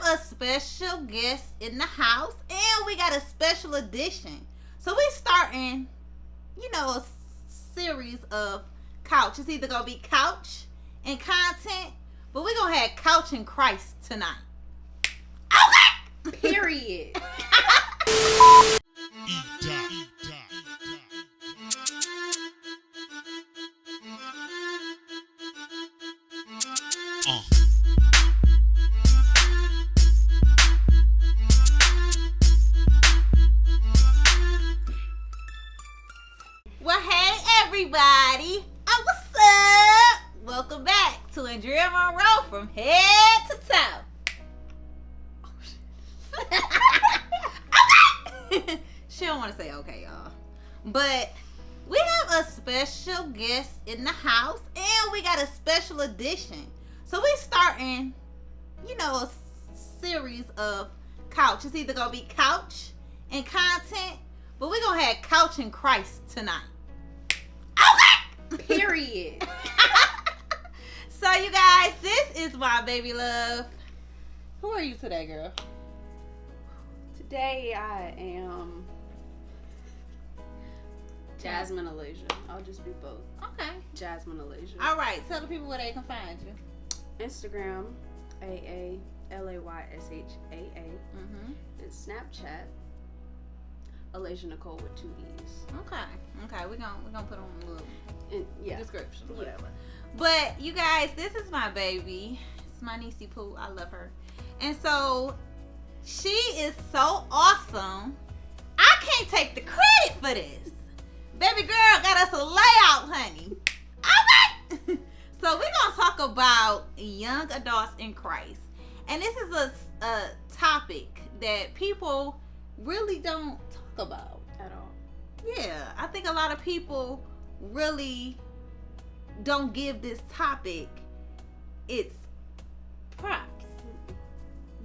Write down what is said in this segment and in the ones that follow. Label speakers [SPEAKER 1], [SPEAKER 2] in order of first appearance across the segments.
[SPEAKER 1] a special guest in the house, and we got a special edition. So we starting, a series of couch. It's either gonna be couch and content, but we're gonna have couch and Christ tonight. Okay.
[SPEAKER 2] Period.
[SPEAKER 1] Well, hey everybody. What's up? Welcome back to Andrea Monroe from head to toe. Okay. She don't want to say okay, y'all. But we have a special guest in the house, and we got a special edition. So we starting, a series of couch. It's either gonna be couch and content, but we're gonna have couch and Christ tonight. Okay.
[SPEAKER 2] Period.
[SPEAKER 1] So you guys, this is my baby love. Who are you today, girl?
[SPEAKER 2] Today I am Jasmine Alyasha. I'll just be both.
[SPEAKER 1] Okay.
[SPEAKER 2] Jasmine Alyasha.
[SPEAKER 1] All right. Tell the people where they can find you.
[SPEAKER 2] Instagram, AALAYSHAA.
[SPEAKER 1] Mm-hmm.
[SPEAKER 2] And Snapchat, Alyasha Nicole with 2 E's.
[SPEAKER 1] Okay. We're gonna put on a little description,
[SPEAKER 2] Yeah.
[SPEAKER 1] whatever. But you guys, this is my baby. It's my niecey Pooh. I love her, and so she is so awesome. I can't take the credit for this. Baby girl got us a layout, honey. Okay. So we're gonna talk about young adults in Christ, and this is a topic that people really don't talk about
[SPEAKER 2] At all.
[SPEAKER 1] Yeah, I think a lot of people really don't give this topic its props,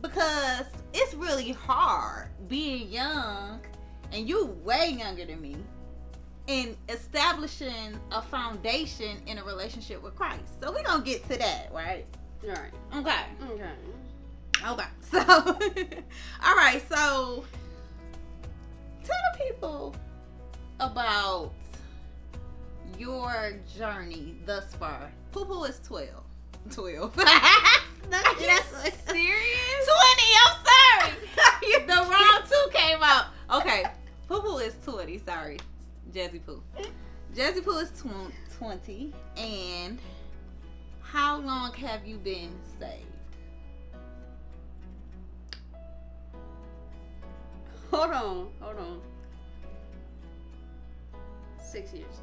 [SPEAKER 1] because it's really hard being young, and you way younger than me, and establishing a foundation in a relationship with Christ. So we're gonna get to that, right?
[SPEAKER 2] Right.
[SPEAKER 1] Okay.
[SPEAKER 2] Okay.
[SPEAKER 1] So all right, so tell the people about your journey thus far. Poo-poo is 12. 12.
[SPEAKER 2] Are you serious?
[SPEAKER 1] 20, I'm sorry. The wrong 2 came out. Okay, Poo-poo is 20, sorry. Jazzy Poo. Jazzy Poo is 20. And how long have you been saved?
[SPEAKER 2] Hold on. 6 years.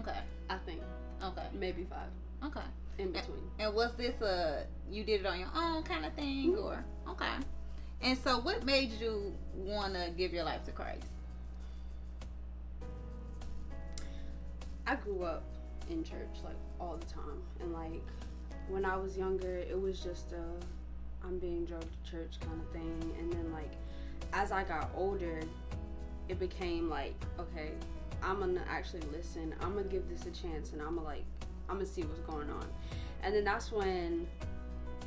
[SPEAKER 1] Okay.
[SPEAKER 2] I think.
[SPEAKER 1] Okay.
[SPEAKER 2] Maybe 5.
[SPEAKER 1] Okay.
[SPEAKER 2] In between.
[SPEAKER 1] And was this you did it on your own kind of thing, or okay? And so, what made you want to give your life to Christ?
[SPEAKER 2] I grew up in church like all the time, and like when I was younger, it was just I'm being drugged to church kind of thing. And then like as I got older, it became like, okay, I'm gonna actually listen. I'm gonna give this a chance, and I'm gonna see what's going on. And then that's when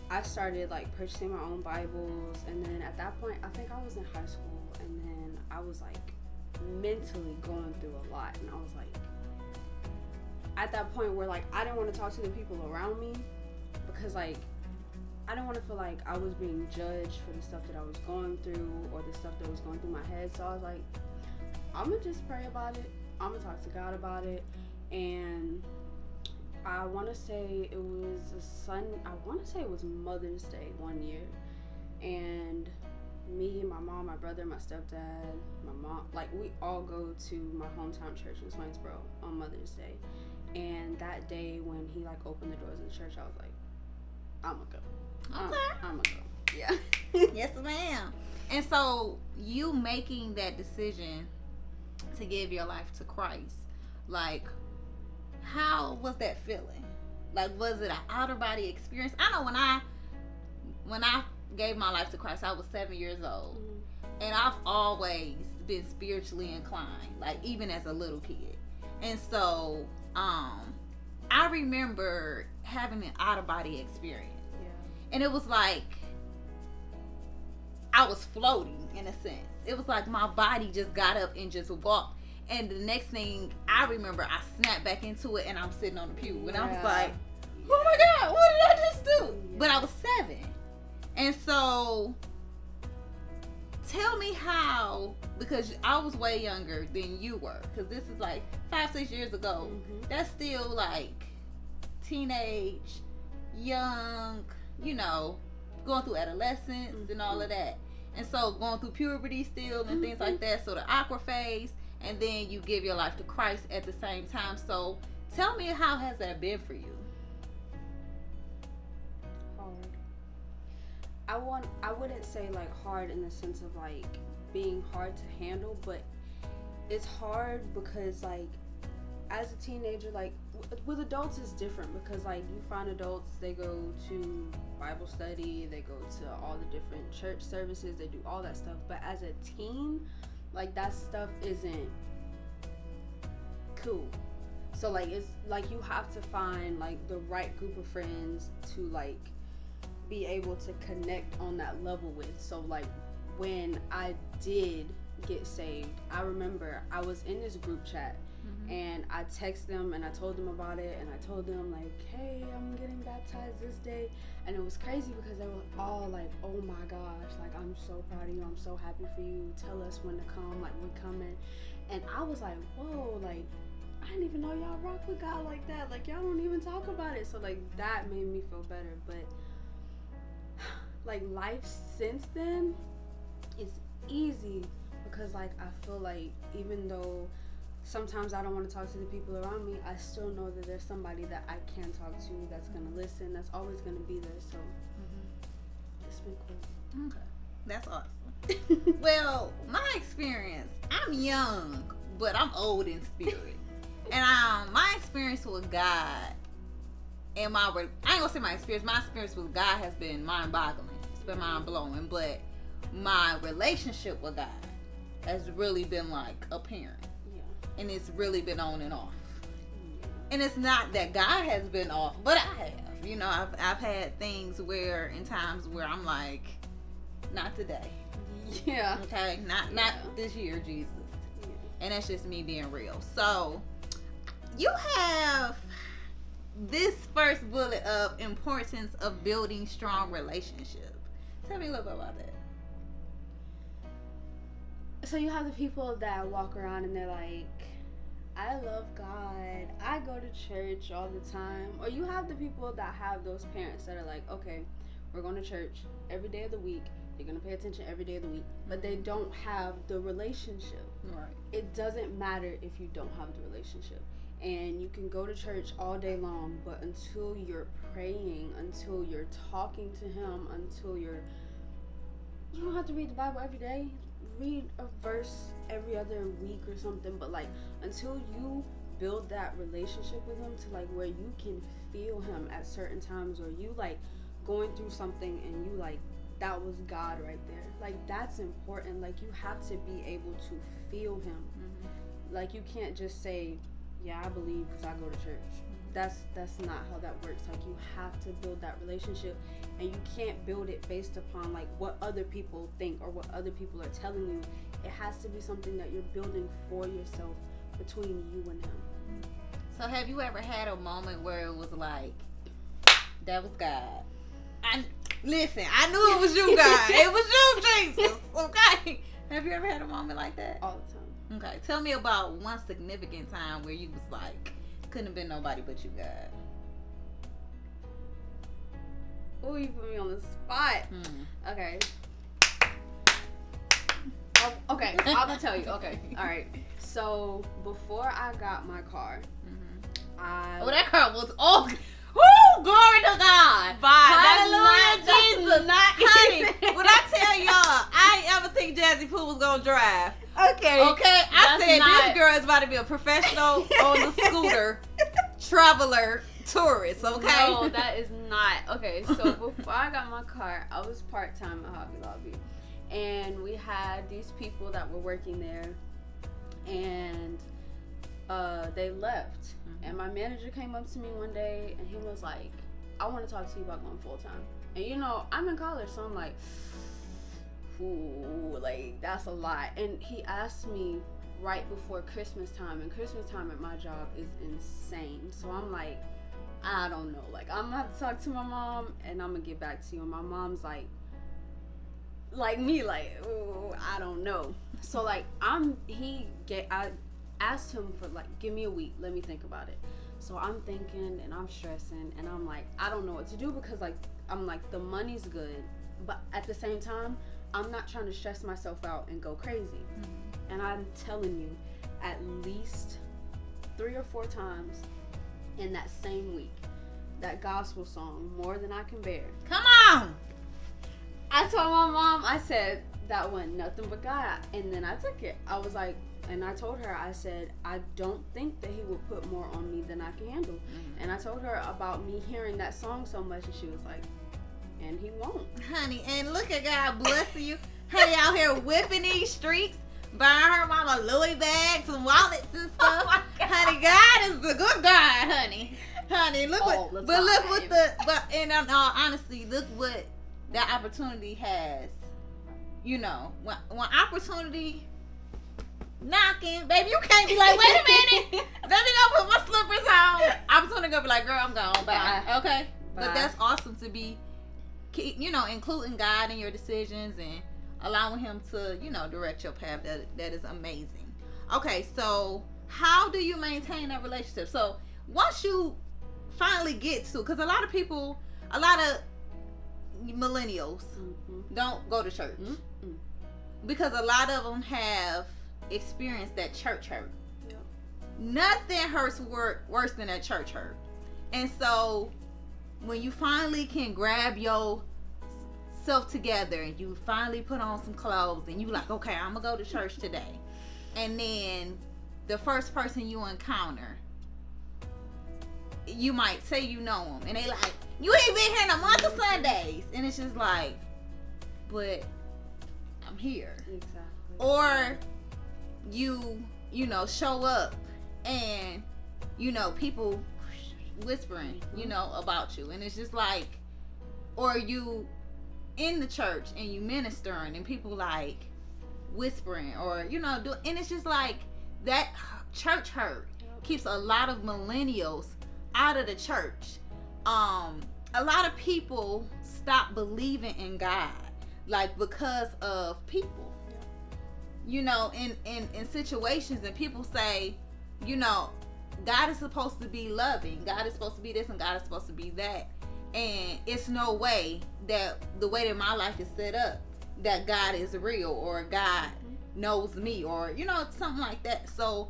[SPEAKER 2] I started like purchasing my own Bibles. And then at that point, I think I was in high school, and then I was like mentally going through a lot, and I was like at that point where like I didn't want to talk to the people around me, because like I didn't want to feel like I was being judged for the stuff that I was going through, or the stuff that was going through my head. So I was like, I'm gonna just pray about it. I'm gonna talk to God about it. And I want to say it was Mother's Day one year, and me and my mom, my brother, my stepdad, my mom, like we all go to my hometown church in Swainsboro on Mother's Day. And that day when he like opened the doors of the church, I was like, I'm gonna go.
[SPEAKER 1] Okay.
[SPEAKER 2] I'm gonna go. Yeah.
[SPEAKER 1] Yes, ma'am. And so, you making that decision to give your life to Christ, like, how was that feeling? Like, was it an outer body experience? I know when I gave my life to Christ, I was 7 years old, and I've always been spiritually inclined, like even as a little kid. And so, I remember having an out of body experience.
[SPEAKER 2] Yeah.
[SPEAKER 1] And it was like I was floating in a sense. It was like my body just got up and just walked. And the next thing I remember, I snapped back into it and I'm sitting on the pew. And I was like, oh my God, what did I just do? But I was 7. And so tell me how, because I was way younger than you were, because this is like 5-6 years ago. That's still like teenage, young, going through adolescence and all of that. And so going through puberty still and things like that. So the awkward phase, and then you give your life to Christ at the same time. So tell me, how has that been for you?
[SPEAKER 2] Hard. I wouldn't say like hard in the sense of like being hard to handle, but it's hard because like as a teenager, like with adults it's different, because like you find adults, they go to Bible study, they go to all the different church services, they do all that stuff. But as a teen, like that stuff isn't cool. So like it's like you have to find like the right group of friends to like be able to connect on that level with. So like when I did get saved, I remember I was in this group chat and I texted them and I told them about it, and I told them like, hey, I'm getting baptized this day. And it was crazy because they were all like, oh my gosh, like I'm so proud of you, I'm so happy for you, tell us when to come, like we're coming. And I was like, whoa, like I didn't even know y'all rock with God like that, like y'all don't even talk about it. So like that made me feel better. But like life since then is easy, because like I feel like even though sometimes I don't want to talk to the people around me, I still know that there's somebody that I can talk to, that's going to listen, that's always going to be there. So it's been cool.
[SPEAKER 1] Okay, that's awesome. Well, my experience, I'm young, but I'm old in spirit. And my experience with God, and I ain't gonna say my experience with God has been mind-boggling. It's been mind-blowing. But my relationship with God has really been like a parent. And it's really been on and off. And it's not that God has been off, but I have. I've had things where, in times where I'm like, not today.
[SPEAKER 2] Yeah.
[SPEAKER 1] Okay? Not this year, Jesus.
[SPEAKER 2] Yeah.
[SPEAKER 1] And that's just me being real. So, you have this first bullet of importance of building strong relationships. Tell me a little bit about that.
[SPEAKER 2] So you have the people that walk around and they're like, I love God, I go to church all the time. Or you have the people that have those parents that are like, okay, we're going to church every day of the week, you're going to pay attention every day of the week. But they don't have the relationship.
[SPEAKER 1] Right.
[SPEAKER 2] It doesn't matter if you don't have the relationship. And you can go to church all day long, but until you're praying, until you're talking to Him, you don't have to read the Bible every day. Read a verse every other week or something, but like until you build that relationship with Him to like where you can feel Him at certain times, or you like going through something and you like, that was God right there, like that's important. Like you have to be able to feel Him. Like you can't just say, yeah, I believe because I go to church. That's not how that works. Like you have to build that relationship, and you can't build it based upon like what other people think or what other people are telling you. It has to be something that you're building for yourself, between you and Him.
[SPEAKER 1] So have you ever had a moment where it was like, that was God? Listen, I knew it was you, God. It was you, Jesus. Okay. Have you ever had a moment like that?
[SPEAKER 2] All the time.
[SPEAKER 1] Okay. Tell me about one significant time where you was like, couldn't have been nobody but you, God.
[SPEAKER 2] Oh, you put me on the spot. Okay. Okay, I'm gonna tell you. Okay, all right. So before I got my car,
[SPEAKER 1] that car was all. Woo! Glory to God.
[SPEAKER 2] Hallelujah,
[SPEAKER 1] Jesus. Honey, when I tell y'all, I ain't ever think Jazzy Pooh was gonna drive.
[SPEAKER 2] Okay.
[SPEAKER 1] I said this girl is about to be a professional on the scooter traveler tourist. Okay.
[SPEAKER 2] No, that is not. Okay, so before I got my car, I was part-time at Hobby Lobby, and we had these people that were working there, and they left. And my manager came up to me one day and he was like, I want to talk to you about going full-time. And I'm in college, so I'm like, ooh, like, that's a lot. And he asked me right before Christmas time, and Christmas time at my job is insane. So I'm like, I don't know. Like, I'm gonna have to talk to my mom, and I'm gonna get back to you. And my mom's like me, like, ooh, I don't know. So like, I asked him for like, give me a week, let me think about it. So I'm thinking and I'm stressing and I'm like, I don't know what to do, because like, I'm like, the money's good, but at the same time, I'm not trying to stress myself out and go crazy. Mm-hmm. And I'm telling you, at least 3 or 4 times in that same week, that gospel song, More Than I Can Bear.
[SPEAKER 1] Come on!
[SPEAKER 2] I told my mom, I said, that went nothing but God. And then I took it. I was like, and I told her, I said, I don't think that he would put more on me than I can handle. Mm-hmm. And I told her about me hearing that song so much, and she was like, and he won't.
[SPEAKER 1] Honey, and look at God blessing you. Honey, out here whipping these streets, buying her mama Louis bags and wallets and stuff.
[SPEAKER 2] Oh,
[SPEAKER 1] honey, God is the good God, honey. Honey, look in all honesty, look what that opportunity has. You know, when opportunity knocking, baby, you can't be like, wait a minute, let me go put my slippers on. Opportunity gonna be like, girl, I'm gone, bye. Okay, bye. But that's awesome to be, you know, including God in your decisions and allowing Him to, you know, direct your path. That is amazing. Okay, so how do you maintain that relationship? So once you finally get to, because a lot of millennials don't go to church because a lot of them have experienced that church hurt. Yep. Nothing hurts worse than that church hurt. And so when you finally can grab yourself together and you finally put on some clothes and you like, okay, I'm gonna go to church today, and then the first person you encounter, you might say you know them, and they like, you ain't been here in a month of Sundays, and it's just like, but I'm here. Exactly. Or you know, show up and, you know, people whispering, you know, about you, and it's just like, or you in the church and you ministering and people like whispering, or, you know, and it's just like that church hurt keeps a lot of millennials out of the church. A lot of people stop believing in God, like, because of people. You know, in situations, and people say, you know, God is supposed to be loving, God is supposed to be this, and God is supposed to be that, and it's no way that the way that my life is set up, that God is real, or God knows me, or, you know, something like that. So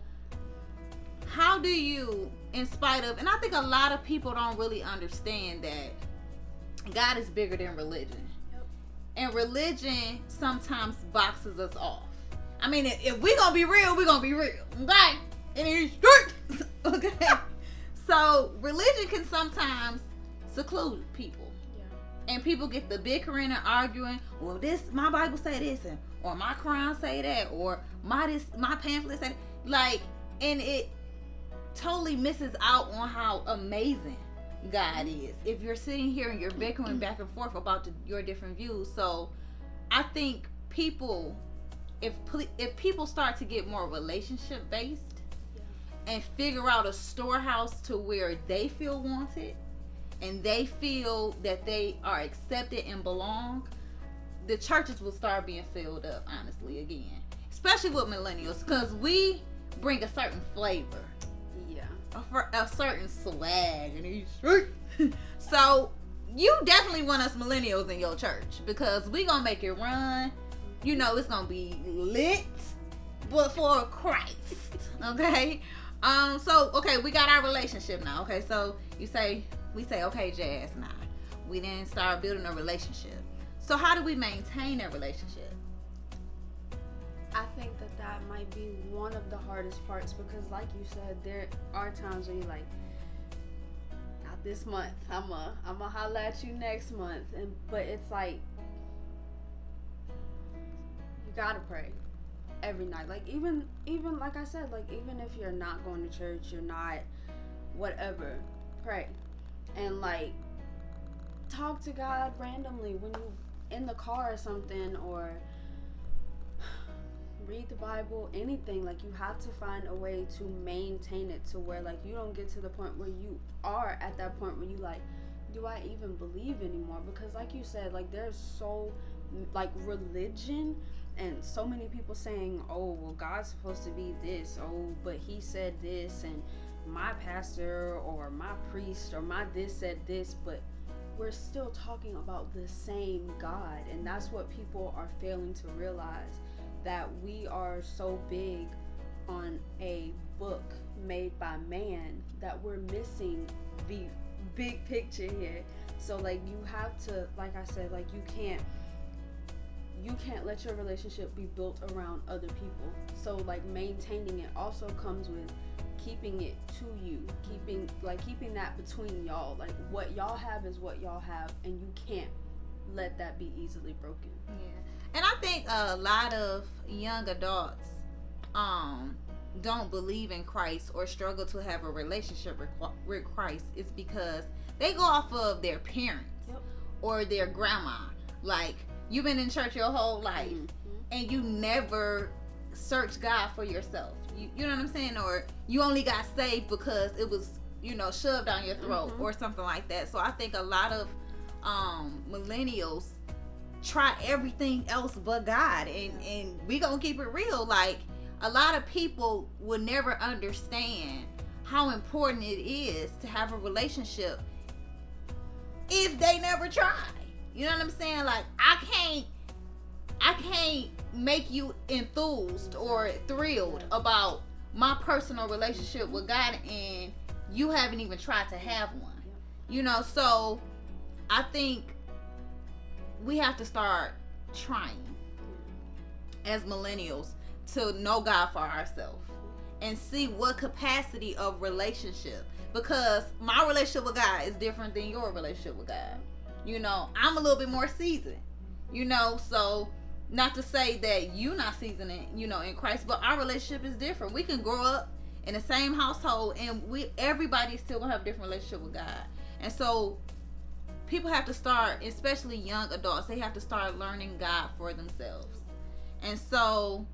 [SPEAKER 1] how do you, in spite of, and I think a lot of people don't really understand that God is bigger than religion. Yep. And religion sometimes boxes us off. I mean, if we're going to be real, we're going to be real. Okay? And it's okay? So religion can sometimes seclude people. Yeah. And people get the bickering and arguing, well, this, my Bible say this, and, or my Quran say that, or my pamphlet say that. Like, and it totally misses out on how amazing God is if you're sitting here and you're bickering back and forth about your different views. So I think people, if people start to get more relationship based, and figure out a storehouse to where they feel wanted and they feel that they are accepted and belong, the churches will start being filled up, honestly, again, especially with millennials, because we bring a certain flavor, a certain swag in these streets. So you definitely want us millennials in your church, because we gonna make it run. You know, it's gonna be lit, but for Christ. Okay. So okay, we got our relationship now. Okay, so we say, okay, Jazz, now we then start building a relationship. So how do we maintain that relationship?
[SPEAKER 2] I think that might be one of the hardest parts, because like you said, there are times when you're like, not this month, I'm a holla at you next month, but it's like, you gotta pray every night. Like, even like I said, like, even if you're not going to church, you're not whatever, pray and like talk to God randomly when you in the car or something, or read the Bible, anything, like you have to find a way to maintain it to where like you don't get to the point where you are at that point where you like, do I even believe anymore? Because like you said, like there's so like religion and so many people saying, oh well, God's supposed to be this, oh but he said this, and my pastor or my priest or my this said this, but we're still talking about the same God. And that's what people are failing to realize, that we are so big on a book made by man that we're missing the big picture here. So like you have to, like I said, like you can't let your relationship be built around other people. So like maintaining it also comes with keeping it to you, keeping that between y'all. Like what y'all have is what y'all have, and you can't let that be easily broken.
[SPEAKER 1] Yeah. And I think a lot of young adults don't believe in Christ or struggle to have a relationship with Christ is because they go off of their parents. Yep. Or their grandma. Like, you've been in church your whole life, and you never searched God for yourself. You know what I'm saying? Or you only got saved because it was, shoved down your throat or something like that. So I think a lot of millennials try everything else but God, and we gonna keep it real. Like, a lot of people will never understand how important it is to have a relationship if they never try. You know what I'm saying? Like, I can't make you enthused or thrilled about my personal relationship with God, and you haven't even tried to have one. So I think we have to start trying as millennials to know God for ourselves and see what capacity of relationship, because my relationship with God is different than your relationship with God. I'm a little bit more seasoned, so not to say that you not seasoned in Christ, but our relationship is different. We can grow up in the same household, and everybody still gonna have a different relationship with God. And so people have to start, especially young adults, they have to start learning God for themselves. And so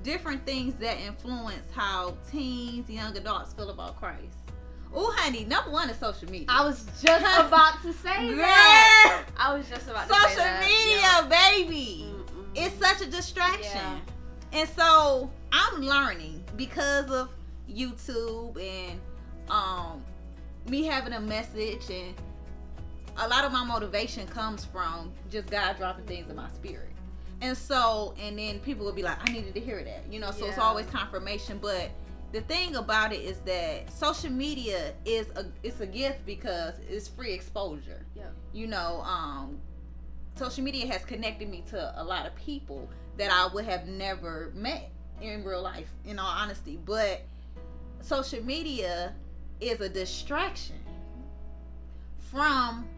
[SPEAKER 1] different things that influence how teens, young adults feel about Christ. Oh, honey, number one is social media.
[SPEAKER 2] I was just about to say that. I was just about to say that.
[SPEAKER 1] Social media, baby. It's such a distraction. Yeah. And so I'm learning because of YouTube and me having a message, and a lot of my motivation comes from just God dropping things in my spirit. And so, and then people will be like, I needed to hear that, so it's always confirmation. But the thing about it is that social media it's a gift because it's free exposure. Yeah. Social media has connected me to a lot of people that I would have never met in real life, in all honesty. But social media is a distraction from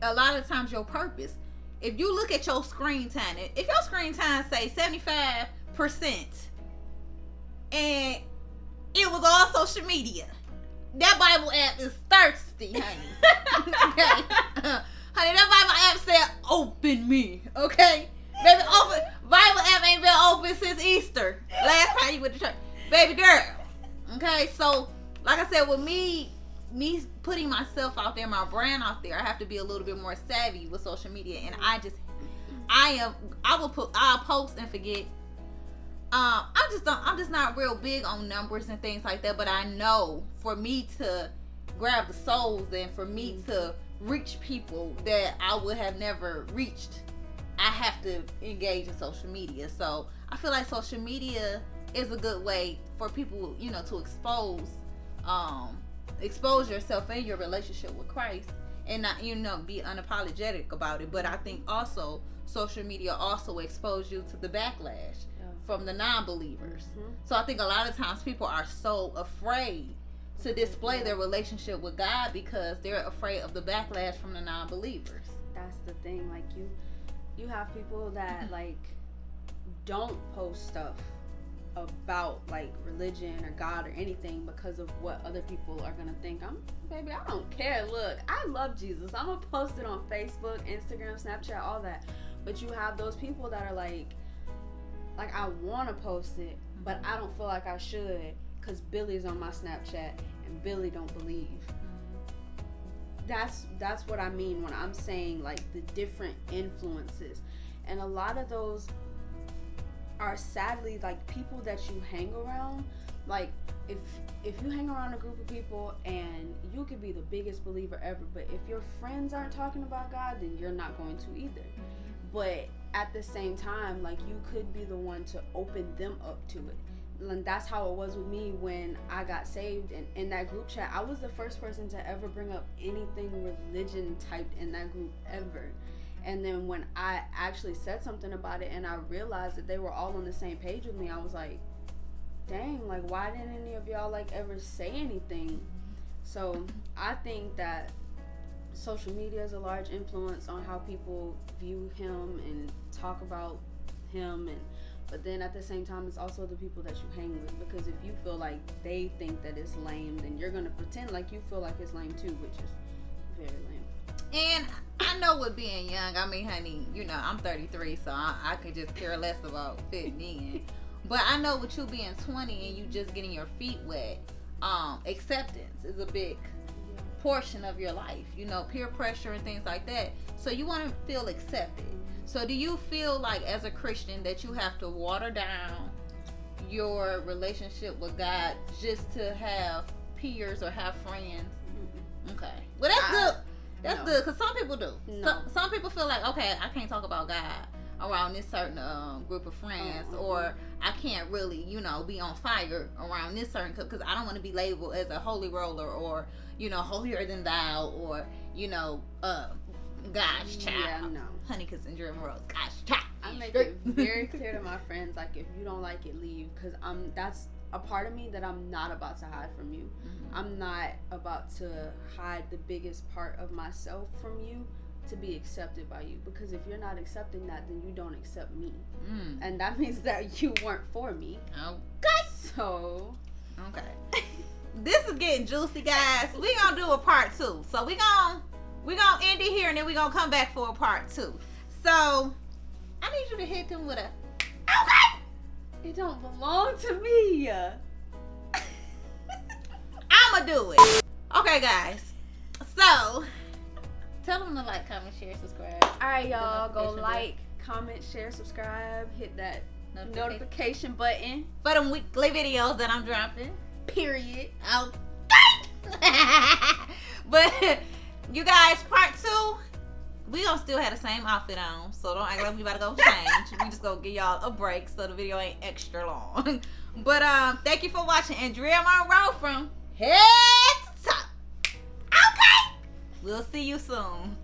[SPEAKER 1] a lot of times your purpose. If you look at your screen time, if your screen time say 75% and it was all social media, that Bible app is thirsty, honey. Okay? Honey, that Bible app said, open me. Okay? Baby, Bible app ain't been open since Easter. Last time you went to church. Baby girl. Okay? So, like I said, with me putting myself out there, my brand out there, I have to be a little bit more savvy with social media. And I'll post and forget. I'm just not real big on numbers and things like that, but I know for me to grab the souls and for me to reach people that I would have never reached, I have to engage in social media. So I feel like social media is a good way for people, to expose yourself in your relationship with Christ, and not, be unapologetic about it. But I think also social media also expose you to the backlash from the non-believers. So I think a lot of times people are so afraid to display their relationship with God because they're afraid of the backlash from the non-believers.
[SPEAKER 2] That's the thing. Like you have people that like don't post stuff about like religion or God or anything because of what other people are gonna think. Baby, I don't care. Look, I love Jesus. I'm gonna post it on Facebook, Instagram, Snapchat, all that. But you have those people that are like I want to post it, but I don't feel like I should because Billy's on my Snapchat and Billy don't believe. That's what I mean when I'm saying like the different influences, and a lot of those are sadly like people that you hang around. Like if you hang around a group of people and you could be the biggest believer ever, but if your friends aren't talking about God, then you're not going to either. But at the same time, like you could be the one to open them up to it. And that's how it was with me when I got saved. And in that group chat, I was the first person to ever bring up anything religion typed in that group ever. And then when I actually said something about it and I realized that they were all on the same page with me, I was like, dang, like why didn't any of y'all like ever say anything? So I think that social media is a large influence on how people view him and talk about him, but then at the same time it's also the people that you hang with, because if you feel like they think that it's lame, then you're gonna pretend like you feel like it's lame too, which is very lame.
[SPEAKER 1] And I know with being young, I mean, honey, you know, I'm 33, so I could just care less about fitting in. But I know with you being 20 and you just getting your feet wet, acceptance is a big portion of your life, you know, peer pressure and things like that. So you want to feel accepted. So do you feel like as a Christian that you have to water down your relationship with God just to have peers or have friends? Okay. Well, that's good. That's good, because some people do.
[SPEAKER 2] No.
[SPEAKER 1] Some people feel like, okay, I can't talk about God around this certain group of friends, or I can't really, you know, be on fire around this certain, because I don't want to be labeled as a holy roller, or, you know, holier than thou, or, you know, God's child.
[SPEAKER 2] Yeah, no.
[SPEAKER 1] Honey, because Andrea Monroe is God's child.
[SPEAKER 2] I make it very clear to my friends, like, if you don't like it, leave, because that's a part of me that I'm not about to hide from you. I'm not about to hide the biggest part of myself from you to be accepted by you, because if you're not accepting that, then you don't accept me, and that means that you weren't for me.
[SPEAKER 1] Okay.
[SPEAKER 2] So
[SPEAKER 1] okay. This is getting juicy, guys. We gonna do a part 2. So we gonna end it here, and then we gonna come back for a part 2. So I need you to hit them with a okay.
[SPEAKER 2] It don't belong to me.
[SPEAKER 1] I'ma do it. Okay, guys. So tell them to like, comment, share, subscribe.
[SPEAKER 2] All right, y'all. Go like, comment, share, subscribe. Hit that notification button
[SPEAKER 1] for them weekly videos that I'm dropping.
[SPEAKER 2] Period.
[SPEAKER 1] Okay. But you guys, part 2, we gonna still have the same outfit on, so don't act like we about to go change. We just gonna give y'all a break so the video ain't extra long. But thank you for watching Andrea Monroe from head to toe. Okay. We'll see you soon.